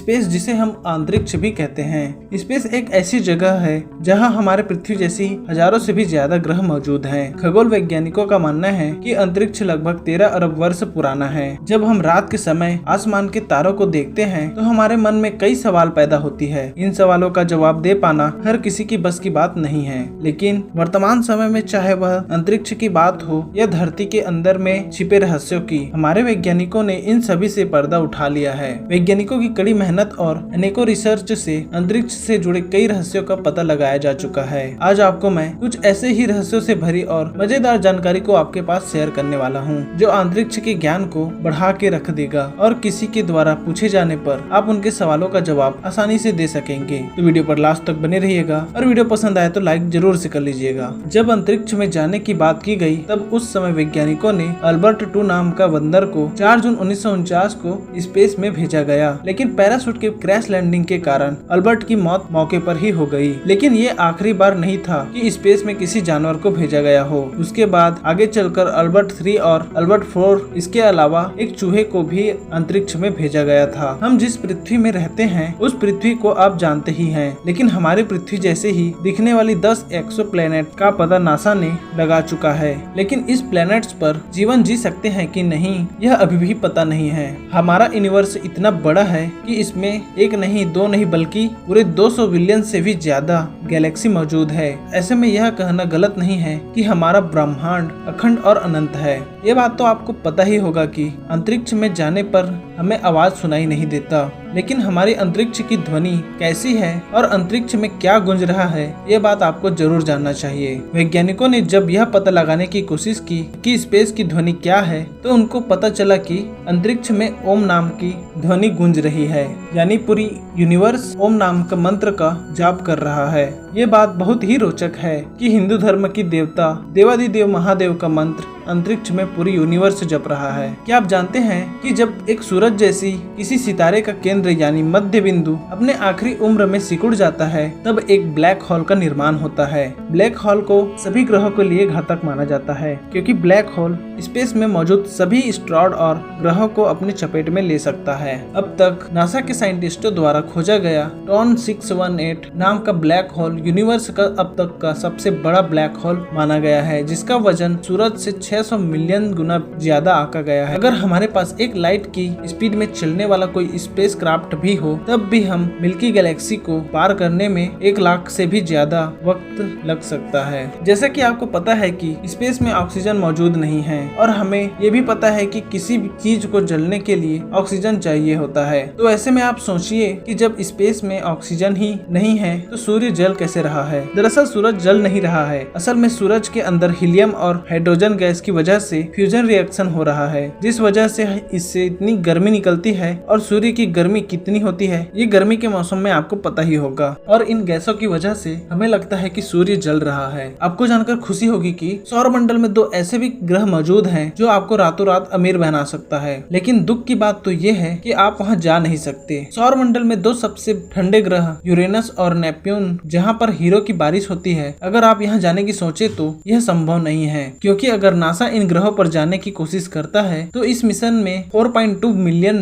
Space जिसे हम अंतरिक्ष भी कहते हैं। स्पेस एक ऐसी जगह है जहां हमारे पृथ्वी जैसी हजारों से भी ज्यादा ग्रह मौजूद हैं। खगोल वैज्ञानिकों का मानना है कि अंतरिक्ष लगभग 13 अरब वर्ष पुराना है। जब हम रात के समय आसमान के तारों को देखते हैं तो हमारे मन में कई सवाल पैदा होती है। इन सवालों का जवाब दे पाना हर किसी की बस की बात नहीं है, लेकिन वर्तमान समय में चाहे वह अंतरिक्ष की बात हो या धरती के अंदर में छिपे रहस्यों की, हमारे वैज्ञानिकों ने इन सभी से पर्दा उठा लिया है। वैज्ञानिकों की कड़ी मेहनत और अनेकों रिसर्च से अंतरिक्ष से जुड़े कई रहस्यों का पता लगाया जा चुका है। आज आपको मैं कुछ ऐसे ही रहस्यों से भरी और मजेदार जानकारी को आपके पास शेयर करने वाला हूँ, जो अंतरिक्ष के ज्ञान को बढ़ा के रख देगा और किसी के द्वारा पूछे जाने पर आप उनके सवालों का जवाब आसानी से दे सकेंगे। तो वीडियो पर लास्ट तक बने रहिएगा और वीडियो पसंद आए तो लाइक जरूर से कर लीजिएगा। जब अंतरिक्ष में जाने की बात की गई तब उस समय वैज्ञानिकों ने अल्बर्ट 2 नाम का बंदर को 4 जून 1949 को स्पेस में भेजा गया, लेकिन पैराशूट के क्रैश लैंडिंग के कारण अल्बर्ट की मौत मौके पर ही हो गई। लेकिन ये आखिरी बार नहीं था कि स्पेस में किसी जानवर को भेजा गया हो। उसके बाद आगे चलकर अल्बर्ट 3 और अल्बर्ट 4 इसके अलावा एक चूहे को भी अंतरिक्ष में भेजा गया था। हम जिस पृथ्वी में रहते हैं उस पृथ्वी को आप जानते ही हैं, लेकिन हमारी पृथ्वी जैसे ही दिखने वाली 10 एक्सोप्लैनेट का पता नासा ने लगा चुका है, लेकिन इस प्लैनेट्स पर जीवन जी सकते हैं कि नहीं यह अभी भी पता नहीं है। हमारा यूनिवर्स इतना बड़ा है कि इसमें एक नहीं, दो नहीं, बल्कि पूरे 200 बिलियन से भी ज्यादा गैलेक्सी मौजूद है। ऐसे में यह कहना गलत नहीं है कि हमारा ब्रह्मांड अखंड और अनंत है। ये बात तो आपको पता ही होगा कि अंतरिक्ष में जाने पर हमें आवाज सुनाई नहीं देता, लेकिन हमारी अंतरिक्ष की ध्वनि कैसी है और अंतरिक्ष में क्या गूंज रहा है, ये बात आपको जरूर जानना चाहिए। वैज्ञानिकों ने जब यह पता लगाने की कोशिश की कि स्पेस की ध्वनि क्या है, तो उनको पता चला कि अंतरिक्ष में ओम नाम की ध्वनि गूंज रही है, यानी पूरी यूनिवर्स ओम नाम का मंत्र का जाप कर रहा है। ये बात बहुत ही रोचक है कि हिंदू धर्म की देवता देवादिदेव महादेव का मंत्र अंतरिक्ष में पूरी यूनिवर्स जप रहा है। क्या आप जानते हैं कि जब एक सूरज जैसी किसी सितारे का केंद्र यानी मध्य बिंदु अपने आखिरी उम्र में सिकुड़ जाता है, तब एक ब्लैक होल का निर्माण होता है। ब्लैक होल को सभी ग्रहों के लिए घातक माना जाता है, क्योंकि ब्लैक होल स्पेस में मौजूद सभी स्टार और ग्रहों को अपने चपेट में ले सकता है। अब तक नासा के साइंटिस्टों द्वारा खोजा गया टॉन 618 नाम का ब्लैक होल यूनिवर्स का अब तक का सबसे बड़ा ब्लैक होल माना गया है, जिसका वजन सूरज से 600 मिलियन गुना ज्यादा आंका गया है। अगर हमारे पास एक लाइट की स्पीड में चलने वाला कोई स्पेस क्राफ्ट भी हो, तब भी हम मिल्की गैलेक्सी को पार करने में 1 लाख से भी ज्यादा वक्त लग सकता है। जैसा कि आपको पता है कि स्पेस में ऑक्सीजन मौजूद नहीं है और हमें ये भी पता है कि किसी भी चीज को जलने के लिए ऑक्सीजन चाहिए होता है। तो ऐसे में आप सोचिए कि जब स्पेस में ऑक्सीजन ही नहीं है तो सूर्य जल कैसे रहा है। दरअसल सूरज जल नहीं रहा है, असल में सूरज के अंदर हीलियम और हाइड्रोजन गैस की वजह से फ्यूजन रिएक्शन हो रहा है, जिस वजह से इससे इतनी गर्मी निकलती है। और सूर्य की गर्मी कितनी होती है ये गर्मी के मौसम में आपको पता ही होगा, और इन गैसों की वजह से हमें लगता है कि सूर्य जल रहा है। आपको जानकर खुशी होगी कि सौरमंडल में 2 ऐसे भी ग्रह मौजूद हैं जो आपको रातों रात अमीर बना सकता है, लेकिन दुख की बात तो ये है कि आप वहाँ जा नहीं सकते। सौरमंडल में 2 सबसे ठंडे ग्रह यूरेनस और नेपच्यून, जहाँ पर हीरो की बारिश होती है, अगर आप यहाँ जाने की सोचे तो यह संभव नहीं है, क्योंकि अगर नासा इन ग्रहों पर जाने की कोशिश करता है तो इस मिशन में $4.2 मिलियन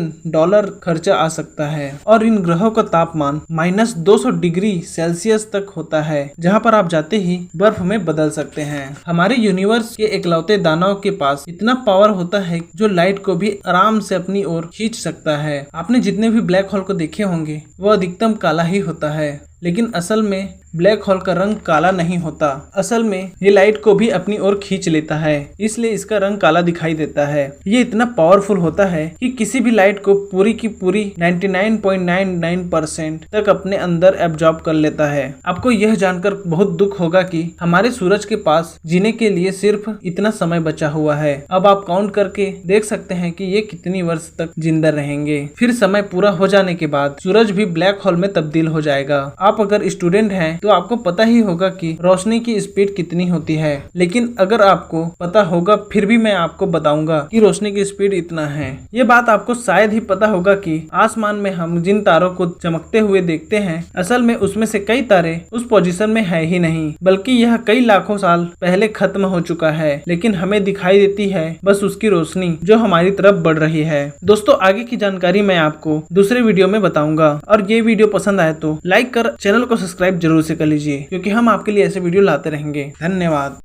खर्चा आ सकता है, और इन ग्रहों का तापमान -200 डिग्री सेल्सियस तक होता है, जहाँ पर आप जाते ही बर्फ में बदल सकते हैं। हमारे यूनिवर्स के इकलौते दानव के पास इतना पावर होता है जो लाइट को भी आराम से अपनी ओर खींच सकता है। आपने जितने भी ब्लैक होल को देखे होंगे वो अधिकतम काला ही होता है, लेकिन असल में ब्लैक होल का रंग काला नहीं होता। असल में ये लाइट को भी अपनी ओर खींच लेता है, इसलिए इसका रंग काला दिखाई देता है। ये इतना पावरफुल होता है कि किसी भी लाइट को पूरी की पूरी 99.99% तक अपने अंदर एब्जॉर्ब कर लेता है। आपको यह जानकर बहुत दुख होगा कि हमारे सूरज के पास जीने के लिए सिर्फ इतना समय बचा हुआ है। अब आप काउंट करके देख सकते हैं कि ये कितनी वर्ष तक जिंदा रहेंगे। फिर समय पूरा हो जाने के बाद सूरज भी ब्लैक होल में तब्दील हो जाएगा। आप अगर स्टूडेंट हैं तो आपको पता ही होगा कि रोशनी की स्पीड कितनी होती है। लेकिन अगर आपको पता होगा फिर भी मैं आपको बताऊंगा कि रोशनी की स्पीड इतना है। ये बात आपको शायद ही पता होगा कि आसमान में हम जिन तारों को चमकते हुए देखते हैं, असल में उसमें से कई तारे उस पोजीशन में है ही नहीं, बल्कि यह कई लाखों साल पहले खत्म हो चुका है। लेकिन हमें दिखाई देती है बस उसकी रोशनी जो हमारी तरफ बढ़ रही है। दोस्तों, आगे की जानकारी मैं आपको दूसरे वीडियो में बताऊंगा, और ये वीडियो पसंद आए तो लाइक कर चैनल को सब्सक्राइब जरूर से कर लीजिए, क्योंकि हम आपके लिए ऐसे वीडियो लाते रहेंगे। धन्यवाद।